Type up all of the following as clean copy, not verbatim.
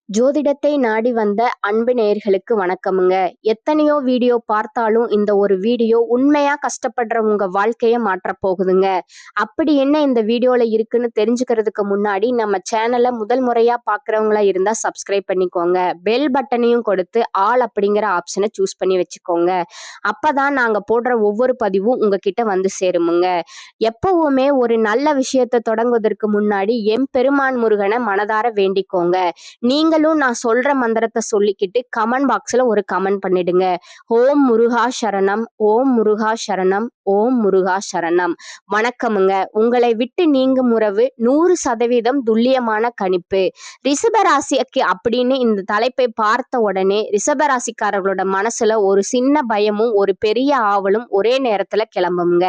ஜோதிடத்தை நாடி வந்த அன்பு நேயர்களுக்கு வணக்கமுங்க. எத்தனையோ வீடியோ பார்த்தாலும் இந்த ஒரு வீடியோ உண்மையா கஷ்டப்படுற உங்க வாழ்க்கைய மாற்றப் போகுதுங்க. அப்படி என்ன இந்த வீடியோல இருக்குன்னு தெரிஞ்சுக்கிறதுக்கு முன்னாடி நம்ம சேனலை முதல் முறையா பார்க்குறவங்களா இருந்தா சப்ஸ்கிரைப் பண்ணிக்கோங்க. பெல் பட்டனையும் கொடுத்து ஆல் அப்படிங்கிற ஆப்ஷனை சூஸ் பண்ணி வச்சுக்கோங்க. அப்பதான் நாங்க போடுற ஒவ்வொரு பதிவும் உங்ககிட்ட வந்து சேருமுங்க. எப்பவுமே ஒரு நல்ல விஷயத்தை தொடங்குவதற்கு முன்னாடி எம்பெருமான் முருகனை மனதார வேண்டிக்கோங்க. நீங்களும் நான் சொல்ற மந்திரத்தை சொல்லிக்கிட்டு கமெண்ட் பாக்ஸ்ல ஒரு கமெண்ட் பண்ணிடுங்க. ஓம் முருகா சரணம், ஓம் முருகா சரணம், ஓம் முருகா சரணம். வணக்கமுங்க. உங்களை விட்டு நீங்கும் உறவு 100% துல்லியமான கணிப்பு. ரிஷபராசிக்கு அப்படின்னு இந்த தலைப்பை பார்த்த உடனே ரிஷபராசிக்காரர்களோட மனசுல ஒரு சின்ன பயமும் ஒரு பெரிய ஆவலும் ஒரே நேரத்துல கிளம்புங்க.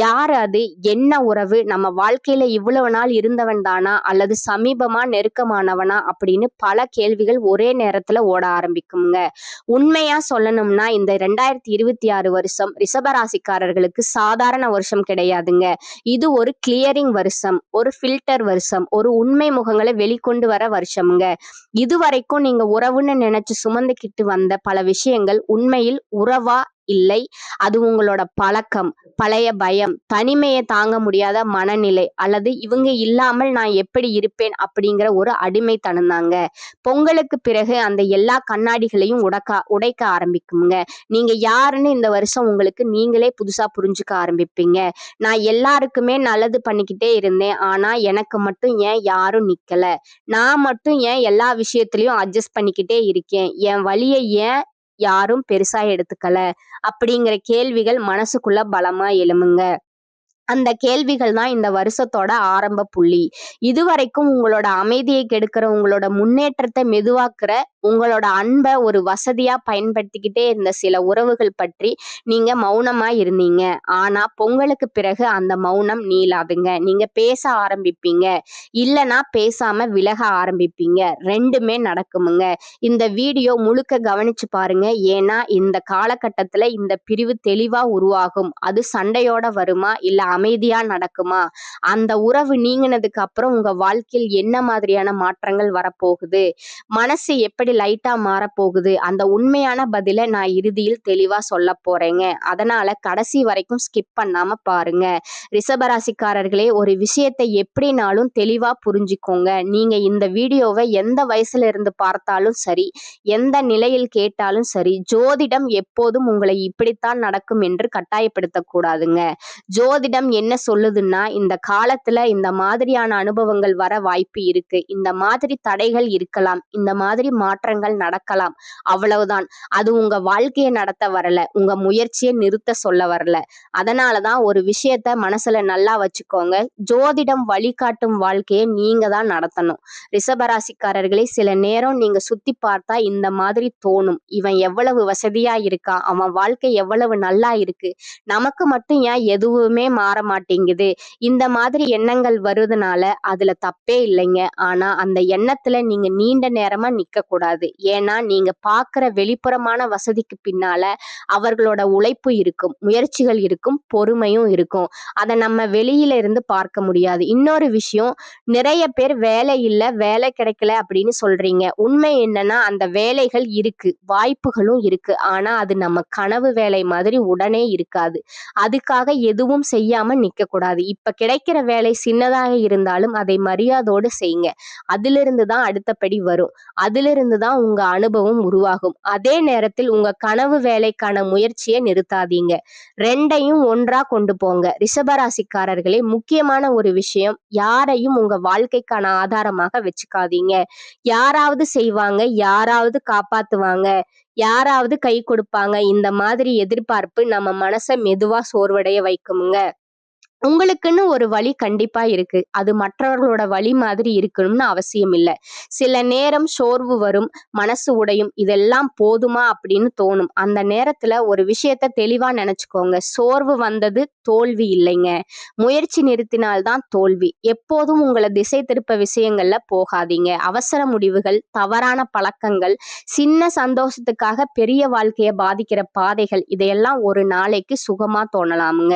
யார் அது, என்ன உறவு, நம்ம வாழ்க்கையில இவ்வளவு நாள் இருந்தவன் தானா அல்லது சமீபமா நெருக்கமானவனா அப்படின்னு பல கேள்விகள் ஒரே நேரத்துல ஓட ஆரம்பிக்குங்க. உண்மையா சொல்லணும்னா இந்த 2026 வருஷம் ரிஷபராசிக்காரர்களுக்கு சாதாரண வருஷம் கிடையாதுங்க. இது ஒரு கிளியரிங் வருஷம், ஒரு ஃபில்டர் வருஷம், ஒரு உண்மை முகங்களை வெளிக்கொண்டு வர வருஷம்ங்க. இதுவரைக்கும் நீங்க உறவுன்னு நினைச்சு சுமந்துக்கிட்டு வந்த பல விஷயங்கள் உண்மையில் உறவா இல்லை, அது உங்களோட பழக்கம், பழைய பயம், தனிமையை தாங்க முடியாத மனநிலை, அல்லது இவங்க இல்லாமல் நான் எப்படி இருப்பேன் அப்படிங்கிற ஒரு அடிமைத்தனம் தாங்க. பொங்கலுக்கு பிறகு அந்த எல்லா கண்ணாடிகளையும் உடைக்க ஆரம்பிக்குங்க. நீங்க யாருன்னு இந்த வருஷம் உங்களுக்கு நீங்களே புதுசா புரிஞ்சுக்க ஆரம்பிப்பீங்க. நான் எல்லாருக்குமே நல்லது பண்ணிக்கிட்டே இருந்தேன், ஆனா எனக்கு மட்டும் ஏன் யாரும் நிக்கல, நான் மட்டும் ஏன் எல்லா விஷயத்திலையும் அட்ஜஸ்ட் பண்ணிக்கிட்டே இருக்கேன், என் வழியை ஏன் யாரும் பெருசா எடுத்துக்கல அப்படிங்கிற கேள்விகள் மனசுக்குள்ள பலமா எழுமுங்க. அந்த கேள்விகள் தான் இந்த வருஷத்தோட ஆரம்ப புள்ளி. இதுவரைக்கும் உங்களோட அமைதியை கெடுக்கிற, உங்களோட முன்னேற்றத்தை மெதுவாக்குற, உங்களோட அன்பை ஒரு வசதியா பயன்படுத்திக்கிட்டே இருந்த சில உறவுகள் பற்றி நீங்க மௌனமா இருந்தீங்க. ஆனா பொங்கலுக்கு பிறகு அந்த மௌனம் நீளாதுங்க. நீங்க பேச ஆரம்பிப்பீங்க, இல்லைன்னா பேசாம விலக ஆரம்பிப்பீங்க. ரெண்டுமே நடக்குமுங்க. இந்த வீடியோ முழுக்க கவனிச்சு பாருங்க. ஏன்னா இந்த காலகட்டத்துல இந்த பிரிவு தெளிவா உருவாகும். அது சண்டையோட வருமா இல்ல அமைதியா நடக்குமா, அந்த உறவு நீங்கினதுக்கு அப்புறம் உங்க வாழ்க்கையில் என்ன மாதிரியான மாற்றங்கள் வரப்போகுது, மனசு எப்படி லைட்டா மாறப்போகுது, அந்த உண்மையான பதிலை நான் இறுதியில் தெளிவா சொல்ல போறேங்க. அதனால கடைசி வரைக்கும் ஸ்கிப் பண்ணாம பாருங்க. ரிஷபராசிக்காரர்களே, ஒரு விஷயத்தை எப்படினாலும் தெளிவா புரிஞ்சுக்கோங்க. நீங்க இந்த வீடியோவை எந்த வயசுல இருந்து பார்த்தாலும் சரி, எந்த நிலையில் கேட்டாலும் சரி, ஜோதிடம் எப்போதும் உங்களை இப்படித்தான் நடக்கும் என்று கட்டாயப்படுத்தக் கூடாதுங்க. ஜோதிடம் என்ன சொல்லுதுன்னா, இந்த காலத்துல இந்த மாதிரியான அனுபவங்கள் வர வாய்ப்பு இருக்கு, இந்த மாதிரி தடைகள் இருக்கலாம், இந்த மாதிரி மாற்றங்கள் நடக்கலாம், அவ்வளவுதான். அது உங்க வாழ்க்கையை நடத்த வரல, உங்க முயற்சியை நிறுத்த சொல்ல வரல. அதனாலதான் ஒரு விஷயத்த மனசுல நல்லா வச்சுக்கோங்க. ஜோதிடம் வழிகாட்டும் வாழ்க்கையை நீங்க தான் நடத்தணும். ரிஷபராசிக்காரர்களே, சில நேரம் நீங்க சுத்தி பார்த்தா இந்த மாதிரி தோணும், இவன் எவ்வளவு வசதியா இருக்கான், அவன் வாழ்க்கை எவ்வளவு நல்லா இருக்கு, நமக்கு மட்டும் ஏன் எதுவுமே மாற மாட்டேங்குது, இந்த மாதிரி எண்ணங்கள் வருவதனால அதுல தப்பே இல்லைங்க. ஆனா அந்த எண்ணத்துல நீங்க நீண்ட நேரமா நிக்க கூடாது. ஏன்னா நீங்க பாக்குற வெளிப்புறமான வசதிக்கு பின்னால அவர்களோட உழைப்பு இருக்கும், முயற்சிகள் இருக்கும், பொறுமையும் இருக்கும். அதை நம்ம வெளியில இருந்து பார்க்க முடியாது. இன்னொரு விஷயம், நிறைய பேர் வேலை இல்ல, வேலை கிடைக்கல அப்படின்னு சொல்றீங்க. உண்மை என்னன்னா, அந்த வேலைகள் இருக்கு, வாய்ப்புகளும் இருக்கு. ஆனா அது நம்ம கனவு வேலை மாதிரி உடனே இருக்காது. அதுக்காக எதுவும் செய்யாம நிக்க கூடாது. இப்ப கிடைக்கிற வேலை சின்னதாக இருந்தாலும் அதை மரியாதையோடு செய்யுங்க. அதிலிருந்து தான் அடுத்த படி வரும். அதிலிருந்து தான் உங்க அனுபவம் உருவாகும். அதே நேரத்தில் உங்க கனவு வேலைக்கான முயற்சியை நிறுத்தாதீங்க. ரெண்டையும் ஒன்றா கொண்டு போங்க. ரிஷபராசிக்காரர்களே, முக்கியமான ஒரு விஷயம், யாரையும் உங்க வாழ்க்கைக்கான ஆதாரமாக வச்சுக்காதீங்க. யாராவது செய்வாங்க, யாராவது காப்பாத்துவாங்க, யாராவது கை கொடுப்பாங்க, இந்த மாதிரி எதிர்பார்ப்பு நம்ம மனசை மெதுவா சோர்வடைய வைக்குமுங்க. உங்களுக்குன்னு ஒரு வழி கண்டிப்பா இருக்கு. அது மற்றவர்களோட வழி மாதிரி இருக்கணும்னு அவசியம் இல்லை. சில நேரம் சோர்வு வரும், மனசு உடையும், இதெல்லாம் போதுமா அப்படின்னு தோணும். அந்த நேரத்துல ஒரு விஷயத்த தெளிவா நினைச்சுக்கோங்க. சோர்வு வந்தது தோல்வி இல்லைங்க, முயற்சி நிறுத்தினால்தான் தோல்வி. எப்போதும் உங்களை திசை திருப்ப விஷயங்கள்ல போகாதீங்க. அவசர முடிவுகள், தவறான பழக்கங்கள், சின்ன சந்தோஷத்துக்காக பெரிய வாழ்க்கையை பாதிக்கிற பாதைகள், இதையெல்லாம் ஒரு நாளைக்கு சுகமா தோணலாமுங்க.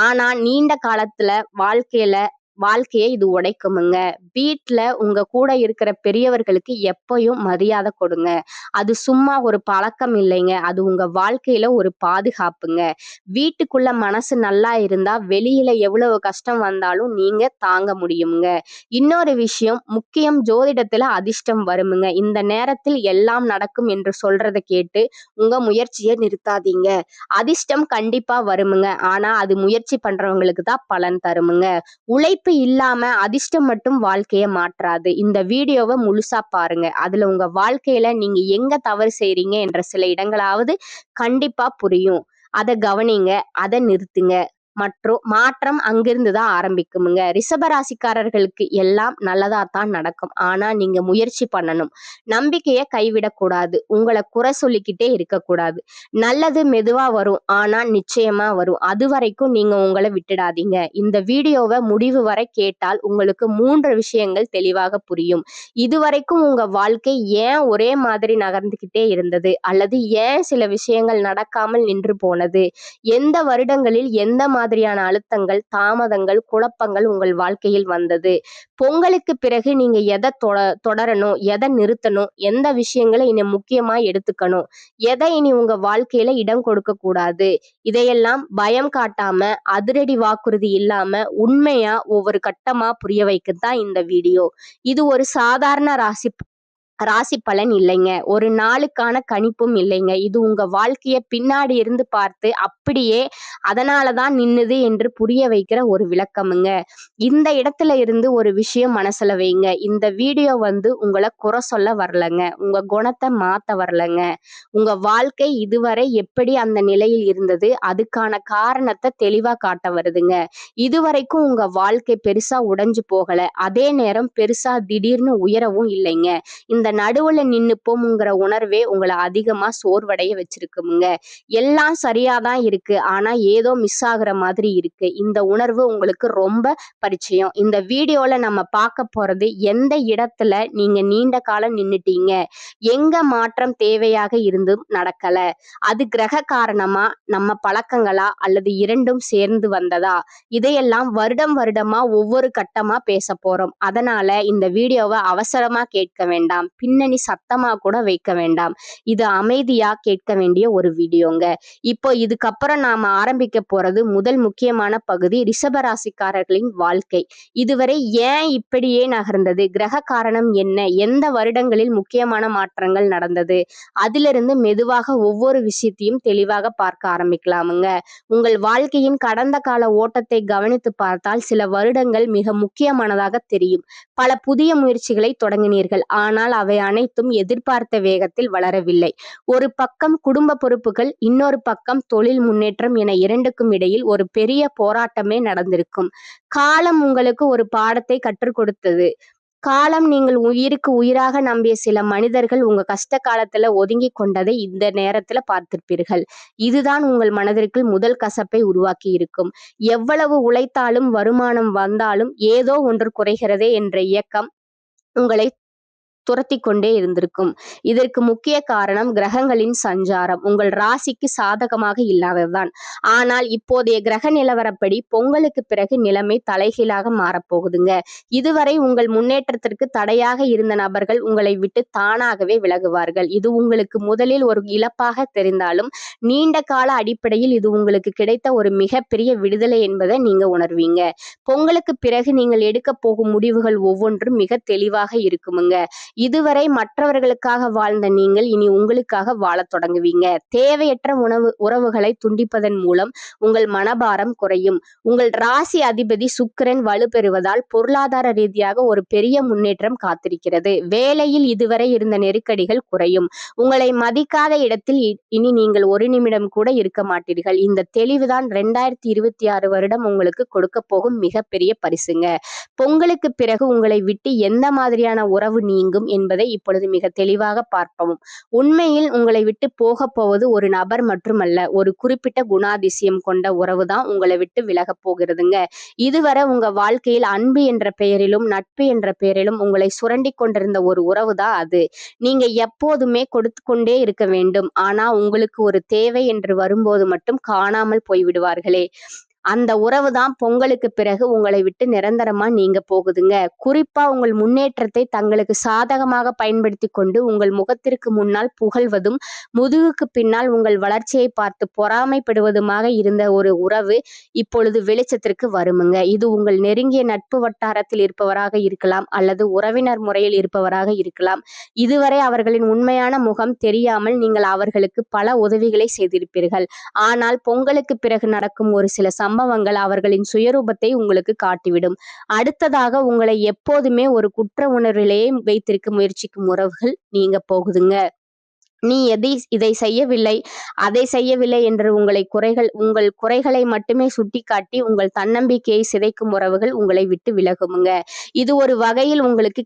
ஆனா நீண்ட காலத்துல வாழ்க்கையில வாழ்க்கையை இது உடைக்குமுங்க. வீட்ல உங்க கூட இருக்கிற பெரியவர்களுக்கு எப்பயும் மரியாதை கொடுங்க. அது சும்மா ஒரு பழக்கம் இல்லைங்க. அது உங்க வாழ்க்கையில ஒரு பாதுகாப்புங்க. வீட்டுக்குள்ள மனசு நல்லா இருந்தா வெளியில எவ்வளவு கஷ்டம் வந்தாலும் நீங்க தாங்க முடியுங்க. இன்னொரு விஷயம் முக்கியம், ஜோதிடத்துல அதிர்ஷ்டம் வருமுங்க. இந்த நேரத்தில் எல்லாம் நடக்கும் என்று சொல்றத கேட்டு உங்க முயற்சியை நிறுத்தாதீங்க. அதிர்ஷ்டம் கண்டிப்பா வருமுங்க. ஆனா அது முயற்சி பண்றவங்களுக்கு தான் பலன் தருமுங்க. உழைப்பு இல்லாம அதிர்ஷ்டம் மட்டும் வாழ்க்கைய மாற்றாது. இந்த வீடியோவை முழுசா பாருங்க. அதுல உங்க வாழ்க்கையில நீங்க எங்க தவறு செய்றீங்க என்ற சில இடங்களாவது கண்டிப்பா புரியும். அத கவனிங்க, அத நிறுத்துங்க. மற்றும் மாற்றம் அங்கிருந்து தான் ஆரம்பிக்குமுங்க. ரிஷபராசிக்காரர்களுக்கு எல்லாம் நல்லதாத்தான் நடக்கும். ஆனா நீங்க முயற்சி பண்ணணும். நம்பிக்கைய கைவிடக்கூடாது. உங்கள குறை சொல்லிக்கிட்டே இருக்கக்கூடாது. நல்லது மெதுவா வரும். ஆனா நிச்சயமா வரும். அது வரைக்கும் நீங்க உங்கள விட்டுடாதீங்க. இந்த வீடியோவை முடிவு வரை கேட்டால் உங்களுக்கு 3 விஷயங்கள் தெளிவாக புரியும். இதுவரைக்கும் உங்க வாழ்க்கை ஏன் ஒரே மாதிரி நகர்ந்துகிட்டே இருந்தது? அல்லது ஏன் சில விஷயங்கள் நடக்காமல் நின்று போனது? எந்த வருடங்களில் எந்த மாதிரியான அழுத்தங்கள், தாமதங்கள், குழப்பங்கள் உங்கள் வாழ்க்கையில் வந்தது? பொங்கலுக்கு பிறகு நீங்க எதை தொடரணும், எதை நிறுத்தணும், எந்த விஷயங்களை இனி முக்கியமா எடுத்துக்கணும், எதை இனி உங்க வாழ்க்கையில இடம் கொடுக்க கூடாது? இதையெல்லாம் பயம் காட்டாம, அதிரடி வாக்குறுதி இல்லாம உண்மையா ஒவ்வொரு கட்டமா புரிய வைக்கத்தான் இந்த வீடியோ. இது ஒரு சாதாரண ராசி பலன் இல்லைங்க. ஒரு நாளுக்கான கணிப்பும் இல்லைங்க. இது உங்க வாழ்க்கைய பின்னாடி இருந்து பார்த்து அப்படியே அதனாலதான் நின்னுது என்று புரிய வைக்கிற ஒரு விளக்கமுங்க. இந்த இடத்துல இருந்து ஒரு விஷயம் மனசுல வைங்க. இந்த வீடியோ உங்களை குறை சொல்ல வரலங்க. உங்க குணத்தை மாத்த வரலங்க. உங்க வாழ்க்கை இதுவரை எப்படி அந்த நிலையில் இருந்தது, அதுக்கான காரணத்தை தெளிவா காட்ட வருதுங்க. இதுவரைக்கும் உங்க வாழ்க்கை பெருசா உடைஞ்சு போகல. அதே நேரம் பெருசா திடீர்னு உயரவும் இல்லைங்க. இந்த நடுவுல நின்னுப்போம்ங்கிற உணர்வே உங்களை அதிகமா சோர்வடைய வச்சிருக்குமுங்க. எல்லாம் சரியாதான் இருக்கு. ஆனா ஏதோ மிஸ் ஆகுற மாதிரி இருக்கு. இந்த உணர்வு உங்களுக்கு ரொம்ப பரிச்சயம். இந்த வீடியோல நம்ம பார்க்க போறது எந்த இடத்துல நீங்க நீண்ட காலம் நின்னுட்டீங்க, எங்க மாற்றம் தேவையாக இருந்தும் நடக்கல, அது கிரக காரணமா, நம்ம பழக்கங்களா, அல்லது இரண்டும் சேர்ந்து வந்ததா? இதையெல்லாம் வருடமா ஒவ்வொரு கட்டமா பேச போறோம். அதனால இந்த வீடியோவை அவசரமா கேட்க வேண்டாம். பின்னணி சத்தமா கூட வைக்க வேண்டாம். இது அமைதியா கேட்க வேண்டிய ஒரு வீடியோங்க. இப்போ இதுக்கப்புறம் நாம ஆரம்பிக்க போறது முதல் முக்கியமான பகுதி, ரிஷபராசிக்காரர்களின் வாழ்க்கை இதுவரை ஏன் இப்படியே நகர்ந்தது, கிரக காரணம் என்ன, எந்த வருடங்களில் முக்கியமான மாற்றங்கள் நடந்தது, அதிலிருந்து மெதுவாக ஒவ்வொரு விஷயத்தையும் தெளிவாக பார்க்க ஆரம்பிக்கலாமுங்க. உங்கள் வாழ்க்கையின் கடந்த கால ஓட்டத்தை கவனித்து பார்த்தால் சில வருடங்கள் மிக முக்கியமானதாக தெரியும். பல புதிய முயற்சிகளை தொடங்கினீர்கள். ஆனால் அவை அனைத்தும் எதிர்பார்த்த வேகத்தில் வளரவில்லை. ஒரு பக்கம் குடும்ப பொறுப்புகள், இன்னொரு பக்கம் தொழில் முன்னேற்றம் என இரண்டுக்கும் இடையில் ஒரு பெரிய போராட்டமே நடந்திருக்கும். காலம் உங்களுக்கு ஒரு பாடத்தை கற்றுக் கொடுத்தது. காலம் நீங்கள் உயிருக்கு உயிராக நம்பிய சில மனிதர்கள் உங்க கஷ்ட காலத்துல ஒதுங்கி கொண்டதை இந்த நேரத்துல பார்த்திருப்பீர்கள். இதுதான் உங்கள் மனதிற்குள் முதல் கசப்பை உருவாக்கி இருக்கும். எவ்வளவு உழைத்தாலும் வருமானம் வந்தாலும் ஏதோ ஒன்று குறைகிறதே என்ற இயக்கம் உங்களை துரத்தி கொண்டே இருந்திருக்கும். இதற்கு முக்கிய காரணம் கிரகங்களின் சஞ்சாரம் உங்கள் ராசிக்கு சாதகமாக இல்லாததுதான். ஆனால் இப்போதைய கிரக நிலவரப்படி பொங்கலுக்கு பிறகு நிலைமை தலைகீழாக மாறப்போகுதுங்க. இதுவரை உங்கள் முன்னேற்றத்திற்கு தடையாக இருந்த நபர்கள் உங்களை விட்டு தானாகவே விலகுவார்கள். இது உங்களுக்கு முதலில் ஒரு இழப்பாக தெரிந்தாலும் நீண்ட கால அடிப்படையில் இது உங்களுக்கு கிடைத்த ஒரு மிகப்பெரிய விடுதலை என்பதை நீங்க உணர்வீங்க. பொங்கலுக்கு பிறகு நீங்கள் எடுக்க போகும் முடிவுகள் ஒவ்வொன்றும் மிக தெளிவாக இருக்குமுங்க. இதுவரை மற்றவர்களுக்காக வாழ்ந்த நீங்கள் இனி உங்களுக்காக வாழத் தொடங்குவீங்க. தேவையற்ற உறவுகளை துண்டிப்பதன் மூலம் உங்கள் மனபாரம் குறையும். உங்கள் ராசி அதிபதி சுக்கிரன் வலுப்பெறுவதால் பொருளாதார ரீதியாக ஒரு பெரிய முன்னேற்றம் காத்திருக்கிறது. வேலையில் இதுவரை இருந்த நெருக்கடிகள் குறையும். உங்களை மதிக்காத இடத்தில் இனி நீங்கள் ஒரு நிமிடம் கூட இருக்க மாட்டீர்கள். இந்த தெளிவுதான் 2026 வருடம் உங்களுக்கு கொடுக்க போகும் மிகப்பெரிய பரிசுங்க. பொங்கலுக்கு பிறகு உங்களை விட்டு எந்த மாதிரியான உறவு நீங்கும் என்பதை இப்பொழுது மிக தெளிவாக பார்ப்போம். உண்மையில் உங்களை விட்டு போக போவது ஒரு நபர் மட்டுமல்ல, ஒரு குறிப்பிட்ட குணாதிசயம் கொண்ட உறவுதான் உங்களை விட்டு விலக போகிறதுங்க. இதுவரை உங்க வாழ்க்கையில் அன்பு என்ற பெயரிலும் நட்பு என்ற பெயரிலும் உங்களை சுரண்டி கொண்டிருந்த ஒரு உறவுதான் அது. நீங்க எப்போதுமே கொடுத்து கொண்டே இருக்க வேண்டும். ஆனா உங்களுக்கு ஒரு தேவை என்று வரும்போது மட்டும் காணாமல் போய்விடுவார்களே, அந்த உறவு தான் பொங்கலுக்கு பிறகு உங்களை விட்டு நிரந்தரமா நீங்க போகுதுங்க. குறிப்பா உங்கள் முன்னேற்றத்தை தங்களுக்கு சாதகமாக பயன்படுத்தி கொண்டு உங்கள் முகத்திற்கு முன்னால் புகழ்வதும் முதுகுக்கு பின்னால் உங்கள் வளர்ச்சியை பார்த்து பொறாமைப்படுவதுமாக இருந்த ஒரு உறவு இப்பொழுது வெளிச்சத்திற்கு வருமுங்க. இது உங்கள் நெருங்கிய நட்பு வட்டாரத்தில் இருப்பவராக இருக்கலாம் அல்லது உறவினர் முறையில் இருப்பவராக இருக்கலாம். இதுவரை அவர்களின் உண்மையான முகம் தெரியாமல் நீங்கள் அவர்களுக்கு பல உதவிகளை செய்திருப்பீர்கள். ஆனால் பொங்கலுக்கு பிறகு நடக்கும் ஒரு சில சம்பவங்கள் அவர்களின் சுயரூபத்தை உங்களுக்கு காட்டிவிடும். அடுத்ததாக உங்களை எப்போதுமே ஒரு குற்ற உணர்விலேயே வைத்திருக்க முயற்சிக்கும் உறவுகள் நீங்க போகுதுங்க. நீ இதை செய்யவில்லை, அதை செய்யவில்லை என்று உங்கள் குறைகளை மட்டுமே சுட்டிக்காட்டி உங்கள் தன்னம்பிக்கையை சிதைக்கும் உறவுகள் உங்களை விட்டு விலகுமுங்க. இது ஒரு வகையில் உங்களுக்கு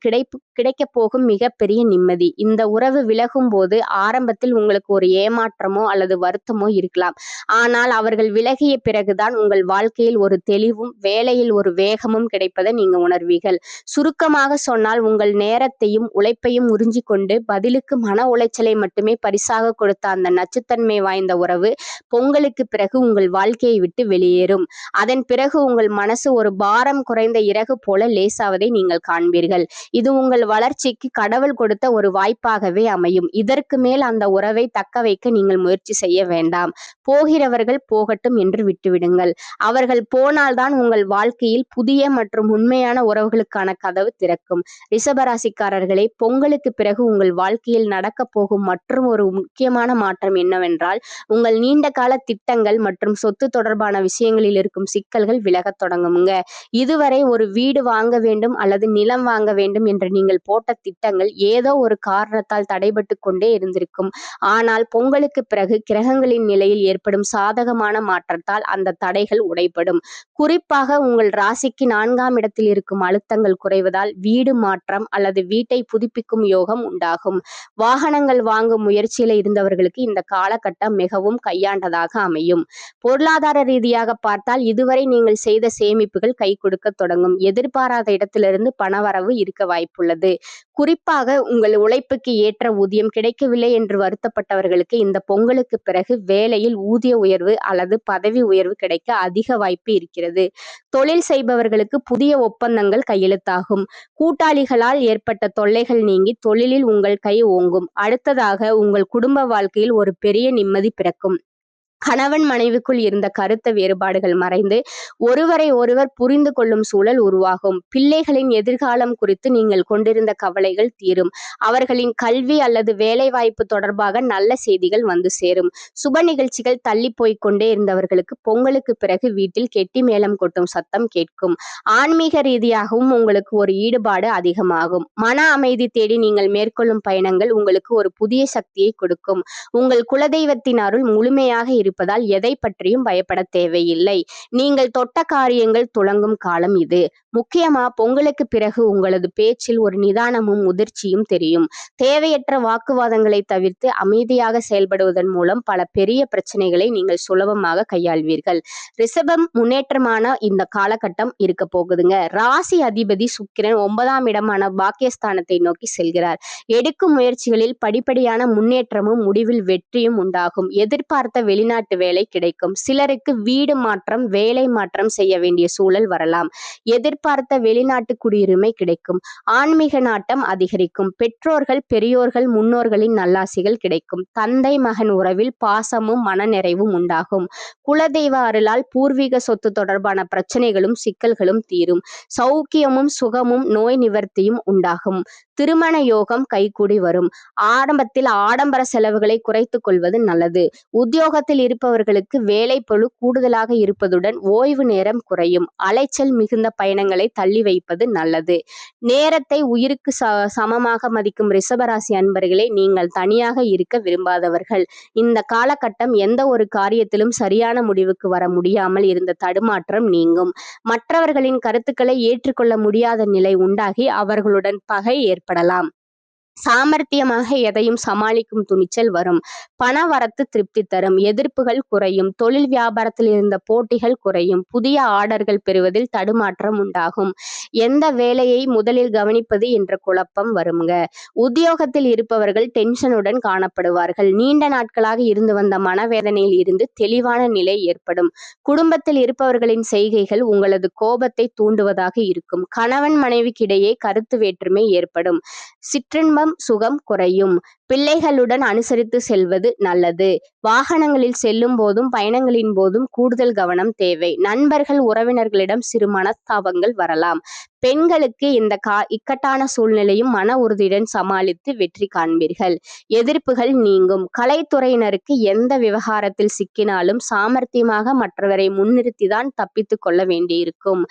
கிடைக்கப் போகும் மிகப்பெரிய நிம்மதி. இந்த உறவு விலகும் போது ஆரம்பத்தில் உங்களுக்கு ஒரு ஏமாற்றமோ அல்லது வருத்தமோ இருக்கலாம். ஆனால் அவர்கள் விலகிய பிறகுதான் உங்கள் வாழ்க்கையில் ஒரு தெளிவும் வேலையில் ஒரு வேகமும் கிடைப்பதை நீங்க உணர்வீர்கள். சுருக்கமாக சொன்னால் உங்கள் நேரத்தையும் உழைப்பையும் உறிஞ்சிக் கொண்டு பதிலுக்கு மன உளைச்சலை மட்டுமே பரிசாக கொடுத்த அந்த நச்சுத்தன்மை வாய்ந்த உறவு பொங்கலுக்கு பிறகு உங்கள் வாழ்க்கையை விட்டு வெளியேறும். அதன் பிறகு உங்கள் மனசு ஒரு பாரம் குறைந்த இறகு போல லேசாவதை நீங்கள் காண்பீர்கள். இது உங்கள் வளர்ச்சிக்கு கடவுள் கொடுத்த ஒரு வாய்ப்பாகவே அமையும். இதற்கு மேல் அந்த உறவை தக்க வைக்க நீங்கள் முயற்சி செய்ய வேண்டாம். போகிறவர்கள் போகட்டும் என்று விட்டுவிடுங்கள். அவர்கள் போனால்தான் உங்கள் வாழ்க்கையில் புதிய மற்றும் உண்மையான உறவுகளுக்கான கதவு திறக்கும். ரிஷபராசிக்காரர்களே, பொங்கலுக்கு பிறகு உங்கள் வாழ்க்கையில் நடக்கப் போகும் மற்றும் ஒரு முக்கியமான மாற்றம் என்னவென்றால் உங்கள் நீண்ட கால திட்டங்கள் மற்றும் சொத்து தொடர்பான விஷயங்களில் இருக்கும் சிக்கல்கள் விலகத் தொடங்குங்க. இதுவரை ஒரு வீடு வாங்க வேண்டும் அல்லது நிலம் வாங்க வேண்டும் என்று நீங்கள் போட்ட திட்டங்கள் ஏதோ ஒரு காரணத்தால் தடைபட்டு கொண்டே இருந்திருக்கும். ஆனால் பொங்கலுக்கு பிறகு கிரகங்களின் நிலையில் ஏற்படும் சாதகமான மாற்றத்தால் அந்த தடைகள் உடைபடும். குறிப்பாக உங்கள் ராசிக்கு 4ஆம் இடத்தில் இருக்கும் அழுத்தங்கள் குறைவதால் வீடு மாற்றம் அல்லது வீட்டை புதுப்பிக்கும் யோகம் உண்டாகும். வாகனங்கள் வாங்கும் முயற்சியில இருந்தவர்களுக்கு இந்த காலகட்டம் மிகவும் கையாண்டதாக அமையும். பொருளாதார ரீதியாக பார்த்தால் இதுவரை நீங்கள் செய்த சேமிப்புகள் கை கொடுக்க தொடங்கும். எதிர்பாராத இடத்திலிருந்து பணவரவு இருக்க வாய்ப்புள்ளது. குறிப்பாக உங்கள் உழைப்புக்கு ஏற்ற ஊதியம் கிடைக்கவில்லை என்று வருத்தப்பட்டவர்களுக்கு இந்த பொங்கலுக்கு பிறகு வேலையில் ஊதிய உயர்வு அல்லது பதவி உயர்வு கிடைக்க அதிக வாய்ப்பு இருக்கிறது. தொழில் செய்பவர்களுக்கு புதிய ஒப்பந்தங்கள் கையெழுத்தாகும். கூட்டாளிகளால் ஏற்பட்ட தொல்லைகள் நீங்கி தொழிலில் உங்கள் கை ஓங்கும். அடுத்ததாக உங்கள் குடும்ப வாழ்க்கையில் ஒரு பெரிய நிம்மதி பிறக்கும். கணவன் மனைவிக்குள் இருந்த கருத்து வேறுபாடுகள் மறைந்து ஒருவரை ஒருவர் புரிந்து கொள்ளும் சூழல் உருவாகும். பிள்ளைகளின் எதிர்காலம் குறித்து நீங்கள் கொண்டிருந்த கவலைகள் தீரும். அவர்களின் கல்வி அல்லது வேலைவாய்ப்பு தொடர்பாக நல்ல செய்திகள் வந்து சேரும். சுப நிகழ்ச்சிகள் தள்ளி போய்க் கொண்டே இருந்தவர்களுக்கு பொங்கலுக்கு பிறகு வீட்டில் கெட்டி மேளம் கொட்டும் சத்தம் கேட்கும். ஆன்மீக ரீதியாகவும் உங்களுக்கு ஒரு ஈடுபாடு அதிகமாகும். மன அமைதி தேடி நீங்கள் மேற்கொள்ளும் பயணங்கள் உங்களுக்கு ஒரு புதிய சக்தியை கொடுக்கும். உங்கள் குலதெய்வத்தின் அருள் முழுமையாக இருப்பதால் எதை பற்றியும் பயப்பட தேவையில்லை. நீங்கள் தொட்ட காரியங்கள் துலங்கும் காலம் இது. முக்கியமா பொங்கலுக்கு பிறகு உங்களது பேச்சில் ஒரு நிதானமும் முதிர்ச்சியும் தெரியும். தேவையற்ற வாக்குவாதங்களை தவிர்த்து அமைதியாக செயல்படுவதன் மூலம் பல பெரிய பிரச்சனைகளை நீங்கள் சுலபமாக கையாள்வீர்கள். ரிஷபம் முன்னேற்றமான இந்த காலகட்டம் இருக்க போகுதுங்க. ராசி அதிபதி சுக்கிரன் 9ஆம் இடமான பாக்கியஸ்தானத்தை நோக்கி செல்கிறார். எடுக்கும் முயற்சிகளில் படிப்படியான முன்னேற்றமும் முடிவில் வெற்றியும் உண்டாகும். எதிர்பார்த்த வெளிநாட்டு வேலை கிடைக்கும். சிலருக்கு வீடு மாற்றம், வேலை மாற்றம் செய்ய வேண்டிய சூழல் வரலாம். எதிர்பார்த்த வெளிநாட்டு குடியுரிமை கிடைக்கும். ஆன்மீக நாட்டம் அதிகரிக்கும். பெற்றோர்கள், பெரியோர்கள், முன்னோர்களின் நல்லாசிகள் கிடைக்கும். தந்தை மகன் உறவில் பாசமும் மனநிறைவும் உண்டாகும். குலதெய்வ அருளால் பூர்வீக சொத்து தொடர்பான பிரச்சனைகளும் சிக்கல்களும் தீரும். சௌக்கியமும் சுகமும் நோய் நிவர்த்தியும் உண்டாகும். திருமண யோகம் கைகூடி வரும். ஆரம்பத்தில் ஆடம்பர செலவுகளை குறைத்துக் கொள்வது நல்லது. உத்தியோகத்தில் இருப்பவர்களுக்கு வேலை பளு கூடுதலாக இருப்பதுடன் ஓய்வு நேரம் குறையும். அலைச்சல் மிகுந்த பயணங்களை தள்ளி வைப்பது நல்லது. நேரத்தை உயிருக்கு சமமாக மதிக்கும் ரிஷபராசி அன்பர்களே, நீங்கள் தனியாக இருக்க விரும்பாதவர்கள். இந்த காலகட்டம் எந்த ஒரு காரியத்திலும் சரியான முடிவுக்கு வர முடியாமல் இருந்த தடுமாற்றம் நீங்கும். மற்றவர்களின் கருத்துக்களை ஏற்றுக்கொள்ள முடியாத நிலை உண்டாகி அவர்களுடன் பகை ஏற்படலாம். சாமர்த்தியமாக எதையும் சமாளிக்கும் துணிச்சல் வரும். பண வரத்து திருப்தி தரும். எதிர்ப்புகள் குறையும். தொழில் வியாபாரத்தில் இருந்த போட்டிகள் குறையும். புதிய ஆர்டர்கள் பெறுவதில் தடுமாற்றம் உண்டாகும். எந்த வேலையை முதலில் கவனிப்பது என்ற குழப்பம் வருங்க. உத்தியோகத்தில் இருப்பவர்கள் டென்ஷனுடன் காணப்படுவார்கள். நீண்ட நாட்களாக இருந்து வந்த மனவேதனையில் இருந்து தெளிவான நிலை ஏற்படும். குடும்பத்தில் இருப்பவர்களின் செய்கைகள் உங்களது கோபத்தை தூண்டுவதாக இருக்கும். கணவன் மனைவிக்கிடையே கருத்து வேற்றுமை ஏற்படும். சிற்றின்பம் சுகம் குறையும். பிள்ளைகளுடன் அனுசரித்து செல்வது நல்லது. வாகனங்களில் செல்லும் போதும் பயணங்களின் போதும் கூடுதல் கவனம் தேவை. நண்பர்கள் உறவினர்களிடம் சிறு மனஸ்தாபங்கள் வரலாம். பெண்களுக்கு இந்த இக்கட்டான சூழ்நிலையும் மன உறுதியுடன் சமாளித்து வெற்றி காண்பீர்கள். எதிர்ப்புகள் நீங்கும். கலைத்துறையினருக்கு எந்த விவகாரத்தில் சிக்கினாலும் சாமர்த்தியமாக மற்றவரை முன்னிறுத்திதான் தப்பித்துக் கொள்ள வேண்டியிருக்கும்.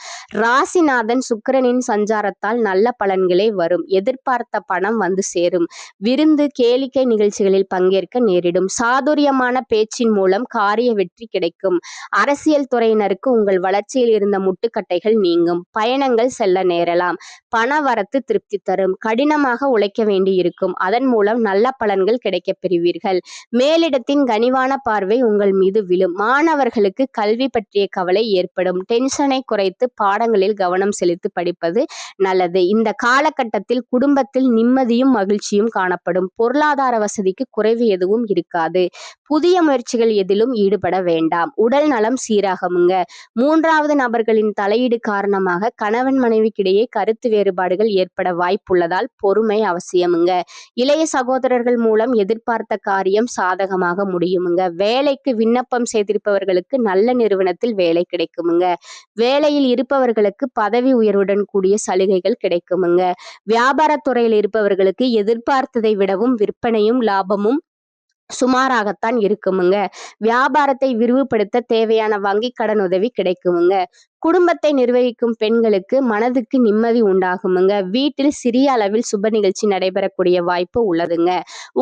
ராசிநாதன் சுக்கிரனின் சஞ்சாரத்தால் நல்ல பலன்களே வரும். எதிர்பார்த்த பணம் வந்து சேரும். விருந்து கேளிக்கை நிகழ்ச்சிகளில் பங்கேற்க நேரிடும். சாதுரியமான பேச்சின் மூலம் காரிய வெற்றி கிடைக்கும். அரசியல் துறையினருக்கு உங்கள் வளர்ச்சியில் இருந்த முட்டுக்கட்டைகள் நீங்கும். பயணங்கள் செல்ல நேரலாம். பண வரத்து திருப்தி தரும். கடினமாக உழைக்க வேண்டியிருக்கும். அதன் மூலம் நல்ல பலன்கள் கிடைக்கப் பெறுவீர்கள். மேலிடத்தின் கனிவான பார்வை உங்கள் மீது விழும். மாணவர்களுக்கு கல்வி பற்றிய கவலை ஏற்படும். டென்ஷனை குறைத்து பாடங்களில் கவனம் செலுத்தி படிப்பது நல்லது. இந்த காலகட்டத்தில் குடும்பத்தில் நிம்மதியும் மகிழ்ச்சியும் காணப்படும். பொருளாதார வசதிக்கு குறைவு எதுவும் இருக்காது. புதிய முயற்சிகள் எதிலும் ஈடுபட வேண்டாம். உடல் நலம் சீராகுங்க. மூன்றாவது நபர்களின் தலையீடு காரணமாக கணவன் மனைவிக்கிடையே கருத்து வேறுபாடுகள் ஏற்பட வாய்ப்புள்ளதால் பொறுமை அவசியமுங்க. இளைய சகோதரர்கள் மூலம் எதிர்பார்த்த காரியம் சாதகமாக முடியுமுங்க. வேலைக்கு விண்ணப்பம் செய்திருப்பவர்களுக்கு நல்ல நிறுவனத்தில் வேலை கிடைக்குமுங்க. வேலையில் இருப்பவர்களுக்கு பதவி உயர்வுடன் கூடிய சலுகைகள் கிடைக்குமுங்க. வியாபாரத்துறையில் இருப்பவர்களுக்கு எதிர்பார்த்ததை விடவும் விற்பனையும் லாபமும் சுமாராகத்தான் இருக்குமுங்க. வியாபாரத்தை விரிவுபடுத்த தேவையான வங்கி கடன் உதவி கிடைக்குமுங்க. குடும்பத்தை நிர்வகிக்கும் பெண்களுக்கு மனதுக்கு நிம்மதி உண்டாகுமுங்க. வீட்டில் சிறிய அளவில் சுப நிகழ்ச்சி நடைபெறக்கூடிய வாய்ப்பு உள்ளதுங்க.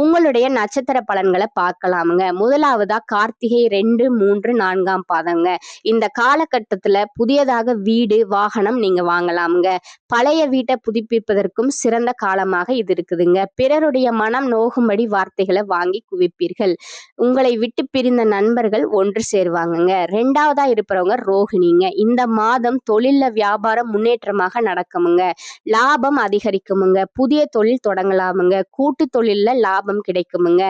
உங்களுடைய நட்சத்திர பலன்களை பார்க்கலாமுங்க. முதலாவதா கார்த்திகை 2, 3, 4ஆம் பாதங்க. இந்த காலகட்டத்துல புதியதாக வீடு வாகனம் நீங்க வாங்கலாமுங்க. பழைய வீட்டை புதுப்பிப்பதற்கும் சிறந்த காலமாக இது இருக்குதுங்க. பிறருடைய மனம் நோகும்படி வார்த்தைகளை வாங்கி குவிப்பீர்கள். உங்களை விட்டு பிரிந்த நண்பர்கள் ஒன்று சேருவாங்கங்க. 2ஆவதா இருப்பவங்க ரோகிணிங்க. இந்த மாதம் தொழில்ல வியாபாரம் முன்னேற்றமாக நடக்குமுங்க. லாபம் அதிகரிக்குமுங்க. புதிய தொழில் தொடங்கலாமுங்க. கூட்டு தொழில்ல லாபம் கிடைக்குமுங்க.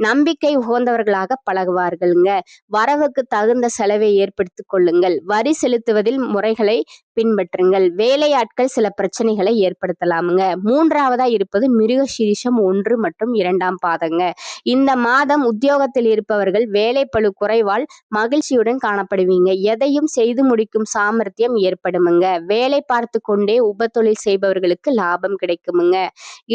நம்பிக்கை உகந்தவர்களாக பழகுவார்களுங்க. வரவுக்கு தகுந்த செலவை ஏற்படுத்திக் கொள்ளுங்கள். வரி செலுத்துவதில் முறைகளை பின்பற்றுங்கள். வேலையாட்கள் சில பிரச்சனைகளை ஏற்படுத்தலாமுங்க. 3ஆவதா இருப்பது மிருகசீரிஷம் 1 மற்றும் 2ஆம் பாதங்க. இந்த மாதம் உத்தியோகத்தில் இருப்பவர்கள் வேலைப்பளு குறைவால் மகிழ்ச்சியுடன் காணப்படுவீங்க. எதையும் செய்து முடிக்கும் சாமர்த்தியம் ஏற்படுமுங்க. வேலை பார்த்து கொண்டே உபத்தொழில் செய்பவர்களுக்கு லாபம் கிடைக்குமுங்க.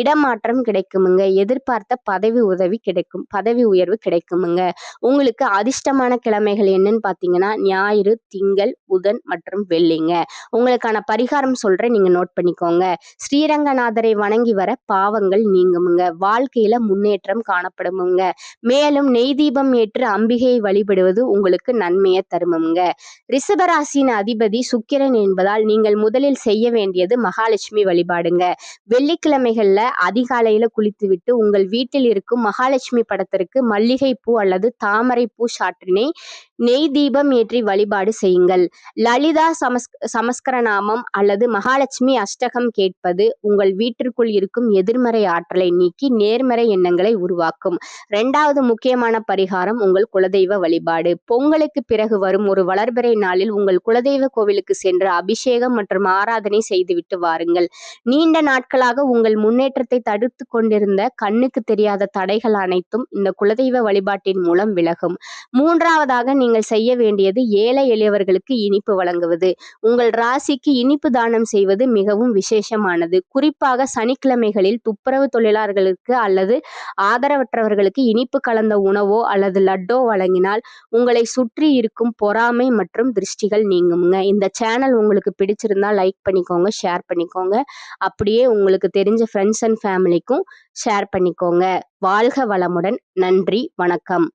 இடமாற்றம் கிடைக்குமுங்க. எதிர்பார்த்த பதவி உயர்வு கிடைக்குமுங்க. உங்களுக்கு அதிர்ஷ்டமான கிழமைகள் என்னன்னு பார்த்தீங்கன்னா ஞாயிறு, திங்கள், புதன் மற்றும் வெள்ளிங்க. உங்களுக்கான பரிகாரம் சொல்றேன், நீங்க நோட் பண்ணிக்கோங்க. ஸ்ரீரங்கநாதரை வணங்கி வர பாவங்கள் நீங்குமுங்க. வாழ்க்கையில முன்னேற்றம் காணப்படுமுங்க. மேலும் நெய் தீபம் ஏற்று அம்பிகையை வழிபடுவது உங்களுக்கு நன்மையை தருமுங்க. ரிஷபராசியின் அதிபதி சுக்கிரன் என்பதால் நீங்கள் முதலில் செய்ய வேண்டியது மகாலட்சுமி வழிபாடுங்க. வெள்ளிக்கிழமைகள்ல அதிகாலையில குளித்துவிட்டு உங்கள் வீட்டில் இருக்கும் மகாலட்சுமி படத்திற்கு மல்லிகை பூ அல்லது தாமரை பூ சாற்றினை நெய் தீபம் ஏற்றி வழிபாடு செய்யுங்கள். லலிதா சமஸ்கரநாமம் அல்லது மகாலட்சுமி அஷ்டகம் கேட்பது உங்கள் வீட்டிற்குள் இருக்கும் எதிர்மறை ஆற்றலை நீக்கி நேர்மறை எண்ணங்களை உருவாக்கும். 2வது முக்கியமான பரிகாரம் உங்கள் குலதெய்வ வழிபாடு. பொங்கலுக்கு பிறகு வரும் ஒரு வளர்பிறை நாளில் உங்கள் குலதெய்வ கோவிலுக்கு சென்று அபிஷேகம் மற்றும் ஆராதனை செய்துவிட்டு வாருங்கள். நீண்ட நாட்களாக உங்கள் முன்னேற்றத்தை தடுத்து கொண்டிருந்த கண்ணுக்கு தெரியாத தடைகள் அனைத்தும் இந்த குலதெய்வ வழிபாட்டின் மூலம் விலகும். 3ஆவதாக நீங்கள் செய்ய வேண்டியது ஏழை எளியவர்களுக்கு இனிப்பு வழங்குவது. உங்கள் ராசிக்கு இனிப்பு தானம் செய்வது மிகவும் விசேஷமானது. குறிப்பாக சனிக்கிழமைகளில் துப்புரவு தொழிலாளர்களுக்கு அல்லது ஆதரவற்றவர்களுக்கு இனிப்பு கலந்த உணவோ அல்லது லட்டோ வழங்கினால் உங்களை சுற்றி இருக்கும் பொறாமை மற்றும் திருஷ்டிகள் நீங்குங்க. இந்த சேனல் உங்களுக்கு பிடிச்சிருந்தா லைக் பண்ணிக்கோங்க, ஷேர் பண்ணிக்கோங்க. அப்படியே உங்களுக்கு தெரிஞ்ச ஃப்ரெண்ட்ஸ் அண்ட் ஃபேமிலிக்கும் ஷேர் பண்ணிக்கோங்க. வாழ்க வளமுடன். நன்றி, வணக்கம்.